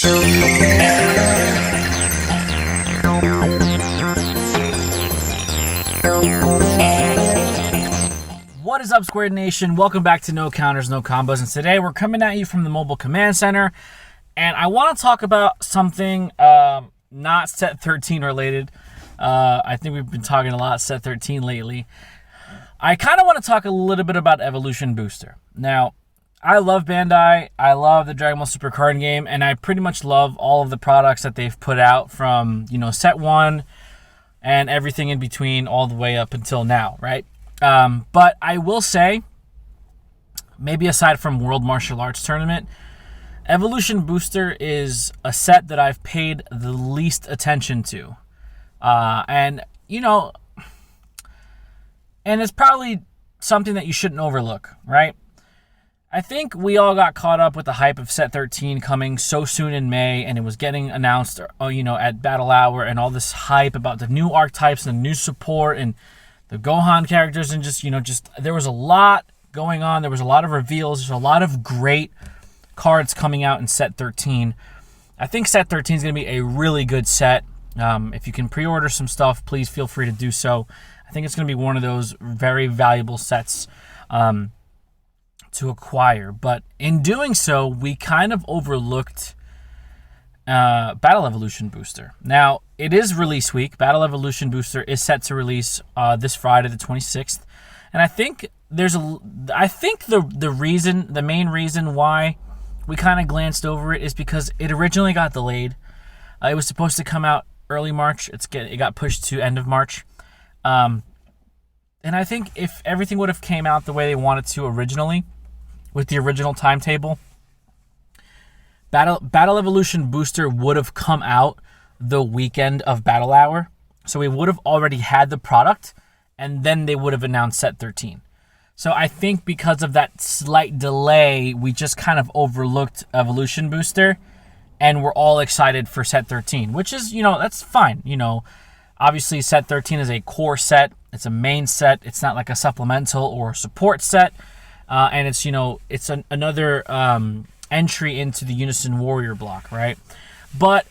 What is up, Squared Nation? Welcome back to No Counters, No Combos, and today we're coming at you from the Mobile Command Center, and I want to talk about something not Set 13 related. I think we've been talking a lot Set 13 lately. I kind of want to talk a little bit about Evolution Booster. Now, I love Bandai, I love the Dragon Ball Super card game, and I pretty much love all of the products that they've put out from, Set 1 and everything in between all the way up until now, right? But I will say, maybe aside from World Martial Arts Tournament, Evolution Booster is a set that I've paid the least attention to. And it's probably something that you shouldn't overlook, right? I think we all got caught up with the hype of Set 13 coming so soon in May, and it was getting announced, at Battle Hour, and all this hype about the new archetypes and the new support and the Gohan characters, and just there was a lot going on. There was a lot of reveals. There's a lot of great cards coming out in Set 13. I think Set 13 is going to be a really good set. If you can pre-order some stuff, please feel free to do so. I think it's going to be one of those very valuable sets to acquire. But in doing so, we kind of overlooked Battle Evolution Booster. Now, it is release week. Battle Evolution Booster is set to release this Friday, the 26th. And I think the main reason why we kind of glanced over it is because it originally got delayed. It was supposed to come out early March. It got pushed to end of March. And I think if everything would have came out the way they wanted to originally, with the original timetable, Battle Evolution Booster would have come out the weekend of Battle Hour. So we would have already had the product, and then they would have announced Set 13. So I think because of that slight delay, we just kind of overlooked Evolution Booster, and we're all excited for Set 13, which is, that's fine. Obviously Set 13 is a core set. It's a main set. It's not like a supplemental or a support set. And it's, it's another entry into the Unison Warrior block, right? But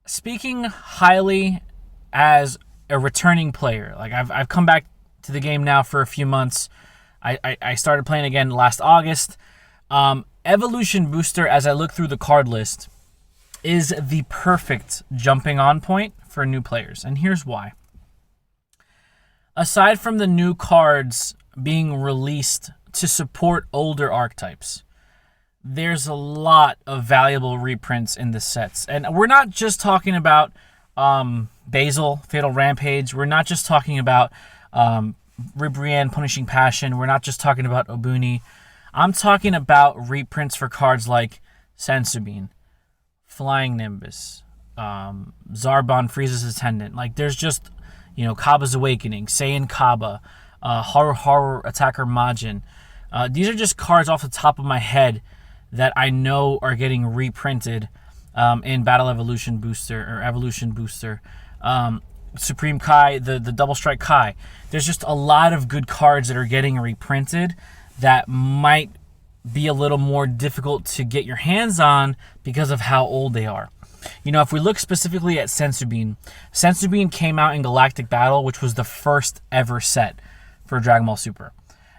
speaking highly as a returning player, like I've come back to the game now for a few months. I started playing again last August. Evolution Booster, as I look through the card list, is the perfect jumping on point for new players. And here's why. Aside from the new cards being released to support older archetypes, there's a lot of valuable reprints in the sets. And we're not just talking about Basil, Fatal Rampage. We're not just talking about Ribrianne, Punishing Passion. We're not just talking about Obuni. I'm talking about reprints for cards like Sensubin, Flying Nimbus, Zarbon, Frieza's Attendant. Like, there's just, Kaba's Awakening, Saiyan Kaba, Horror Attacker Majin. These are just cards off the top of my head that I know are getting reprinted in Battle Evolution Booster or Evolution Booster. Supreme Kai, the Double Strike Kai. There's just a lot of good cards that are getting reprinted that might be a little more difficult to get your hands on because of how old they are. If we look specifically at Sensubin came out in Galactic Battle, which was the first ever set for Dragon Ball Super.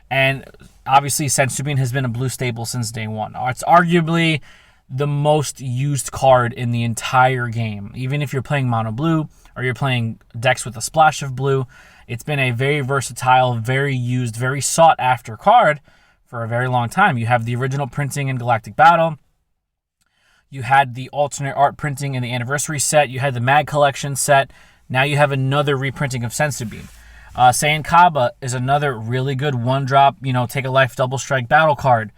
And obviously Sensubin has been a blue staple since day one. It's arguably the most used card in the entire game. Even if you're playing mono blue or you're playing decks with a splash of blue, it's been a very versatile, very used, very sought after card for a very long time. You have the original printing in Galactic Battle. You had the alternate art printing in the Anniversary set. You had the Mag Collection set. Now you have another reprinting of Sensubin. Saiyan Kaba is another really good one-drop, take a life double strike battle card.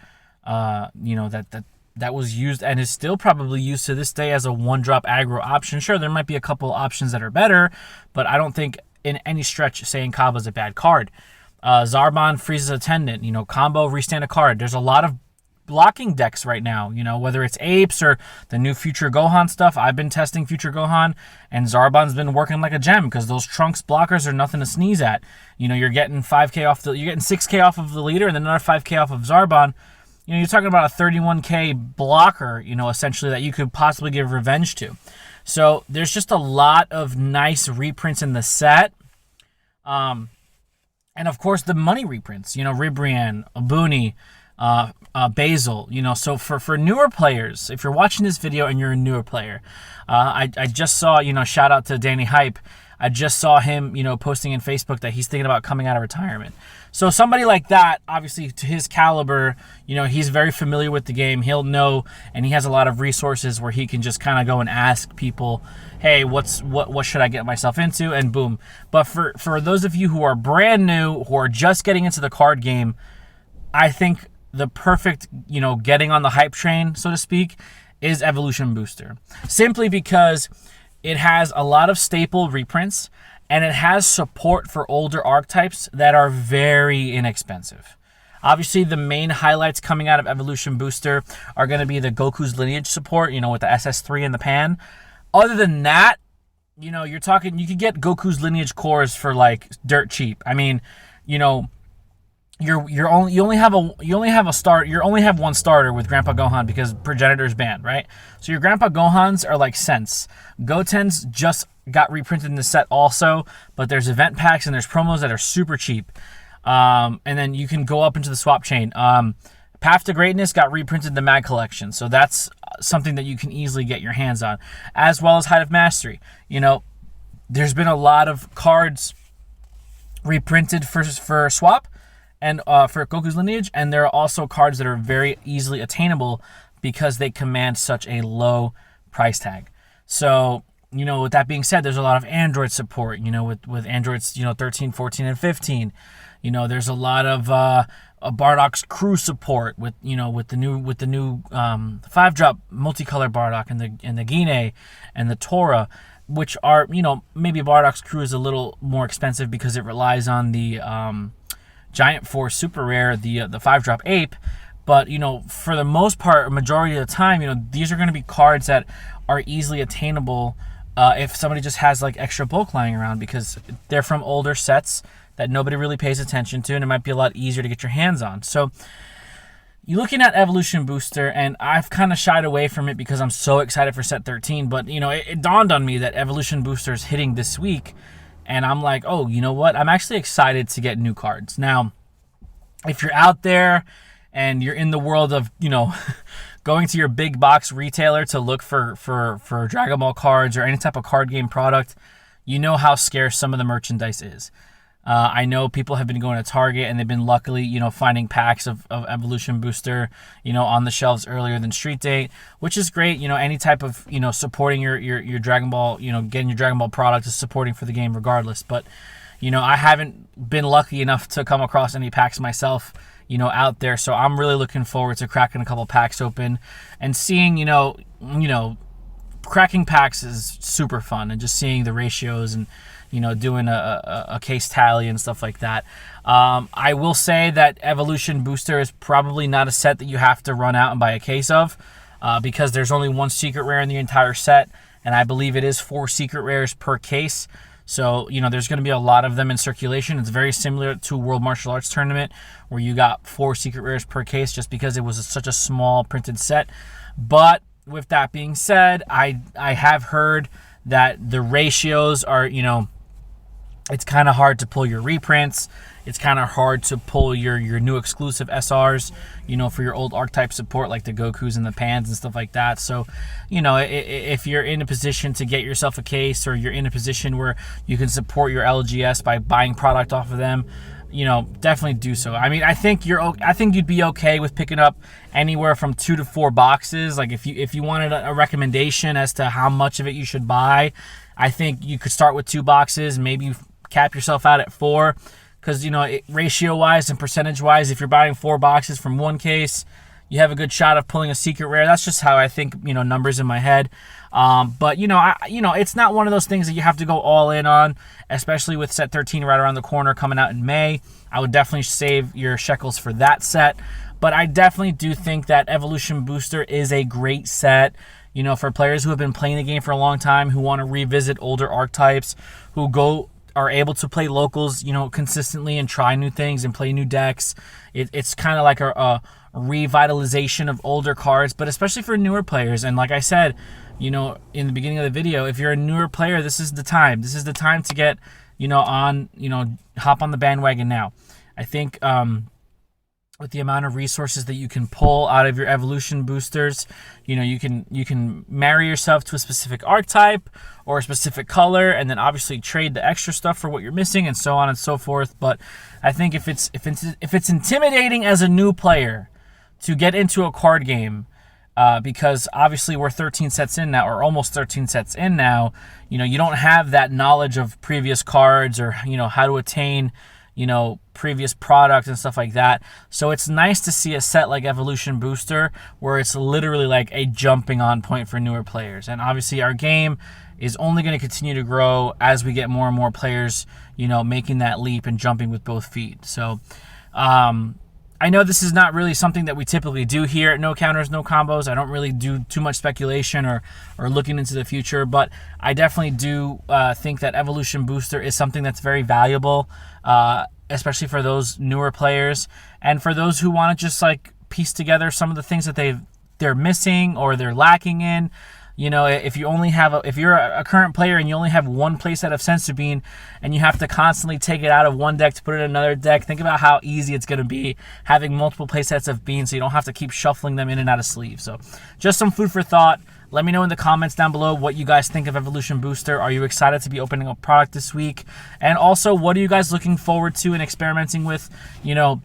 That was used and is still probably used to this day as a one-drop aggro option. Sure, there might be a couple options that are better, but I don't think in any stretch Saiyan Kaba is a bad card. Zarbon, Frieza's Attendant, combo, restand a card. There's a lot of blocking decks right now, whether it's Apes or the new Future Gohan stuff. I've been testing Future Gohan, and Zarbon's been working like a gem because those Trunks blockers are nothing to sneeze at. You're getting 5k off you're getting 6k off of the leader and then another 5k off of Zarbon. you're talking about a 31K blocker, essentially, that you could possibly give revenge to. So there's just a lot of nice reprints in the set. And of course the money reprints, Ribrianne, Abuni, Basil, so for newer players, if you're watching this video and you're a newer player, I just saw, shout out to Danny Hype. I just saw him, posting in Facebook that he's thinking about coming out of retirement. So somebody like that, obviously to his caliber, he's very familiar with the game. He'll know, and he has a lot of resources where he can just kind of go and ask people, hey, what should I get myself into? And boom. But for those of you who are brand new, who are just getting into the card game, I think the perfect, getting on the hype train, so to speak, is Evolution Booster. Simply because it has a lot of staple reprints, and it has support for older archetypes that are very inexpensive. Obviously, the main highlights coming out of Evolution Booster are going to be the Goku's lineage support, with the SS3 in the pan. Other than that, you're talking, you could get Goku's lineage cores for like dirt cheap. I mean, you only have one starter with Grandpa Gohan because Progenitor is banned, right? So your Grandpa Gohans are like cents. Gotens just got reprinted in the set also, but there's event packs and there's promos that are super cheap. And then you can go up into the swap chain. Path to Greatness got reprinted in the Mag Collection, so that's something that you can easily get your hands on, as well as Height of Mastery. There's been a lot of cards reprinted for swap and for Goku's lineage, and there are also cards that are very easily attainable because they command such a low price tag. So, with that being said, there's a lot of Android support, with Androids, 13, 14, and 15. There's a lot of Bardock's crew support with the new 5-drop multicolor Bardock and the Gine and the Tora, which are, maybe Bardock's crew is a little more expensive because it relies on the Giant Force super rare, the 5-drop ape. But, for the most part, a majority of the time, these are going to be cards that are easily attainable if somebody just has like extra bulk lying around, because they're from older sets that nobody really pays attention to, and it might be a lot easier to get your hands on. So you're looking at Evolution Booster, and I've kind of shied away from it because I'm so excited for set 13. But, it dawned on me that Evolution Booster is hitting this week, and I'm like, oh, you know what? I'm actually excited to get new cards. Now, if you're out there and you're in the world of, going to your big box retailer to look for Dragon Ball cards or any type of card game product, you know how scarce some of the merchandise is. I know people have been going to Target and they've been luckily, finding packs of Evolution Booster, on the shelves earlier than Street Date, which is great. Any type of, supporting your Dragon Ball, getting your Dragon Ball product is supporting for the game regardless. But, I haven't been lucky enough to come across any packs myself, out there. So I'm really looking forward to cracking a couple packs open and seeing, cracking packs is super fun, and just seeing the ratios and, doing a case tally and stuff like that. I will say that Evolution Booster is probably not a set that you have to run out and buy a case of, because there's only one secret rare in the entire set, and I believe it is 4 secret rares per case. So, there's going to be a lot of them in circulation. It's very similar to World Martial Arts Tournament, where you got 4 secret rares per case just because it was such a small printed set. But with that being said, I have heard that the ratios are, it's kind of hard to pull your reprints. It's kind of hard to pull your new exclusive SRs, for your old archetype support like the Gokus and the Pans and stuff like that. So, if you're in a position to get yourself a case, or you're in a position where you can support your LGS by buying product off of them, definitely do so. I mean, I think you'd be okay with picking up anywhere from 2 to 4 boxes. Like if you wanted a recommendation as to how much of it you should buy, I think you could start with 2 boxes, maybe cap yourself out at 4, because ratio wise and percentage wise, if you're buying 4 boxes from one case, you have a good shot of pulling a secret rare. That's just how I think, numbers in my head. But it's not one of those things that you have to go all in on, especially with set 13 right around the corner coming out in May. I would definitely save your shekels for that set. But I definitely do think that Evolution Booster is a great set, for players who have been playing the game for a long time, who want to revisit older archetypes, who are able to play locals, consistently and try new things and play new decks. It's kind of like a revitalization of older cards, but especially for newer players. And like I said, you know, in the beginning of the video, if you're a newer player, this is the time. This is the time to get, you know, hop on the bandwagon now. I think with the amount of resources that you can pull out of your evolution boosters, you know, you can marry yourself to a specific archetype or a specific color, and then obviously trade the extra stuff for what you're missing, and so on and so forth. But I think if it's intimidating as a new player to get into a card game, because obviously we're 13 sets in now, or almost 13 sets in now, you know, you don't have that knowledge of previous cards, or, you know, how to attain, you know, previous products and stuff like that. So it's nice to see a set like Evolution Booster where it's literally like a jumping on point for newer players. And obviously our game is only going to continue to grow as we get more and more players, you know, making that leap and jumping with both feet. So I know this is not really something that we typically do here at No Counters, No Combos. I don't really do too much speculation or looking into the future, but I definitely do think that Evolution Booster is something that's very valuable, especially for those newer players, and for those who want to just like piece together some of the things that they're missing or they're lacking in. You know, if you're a current player and you only have one playset of Senzu Bean and you have to constantly take it out of one deck to put it in another deck, think about how easy it's going to be having multiple playsets of Bean, so you don't have to keep shuffling them in and out of sleeves. So just some food for thought. Let me know in the comments down below what you guys think of Evolution Booster. Are you excited to be opening a product this week? And also, what are you guys looking forward to and experimenting with, you know,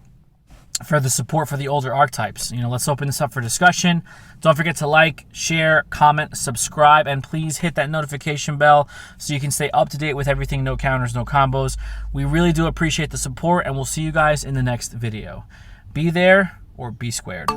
for the support for the older archetypes? You know, let's open this up for discussion. Don't forget to like, share, comment, subscribe, and please hit that notification bell so you can stay up to date with everything No Counters, No Combos. We really do appreciate the support, and we'll see you guys in the next video. Be there or be squared.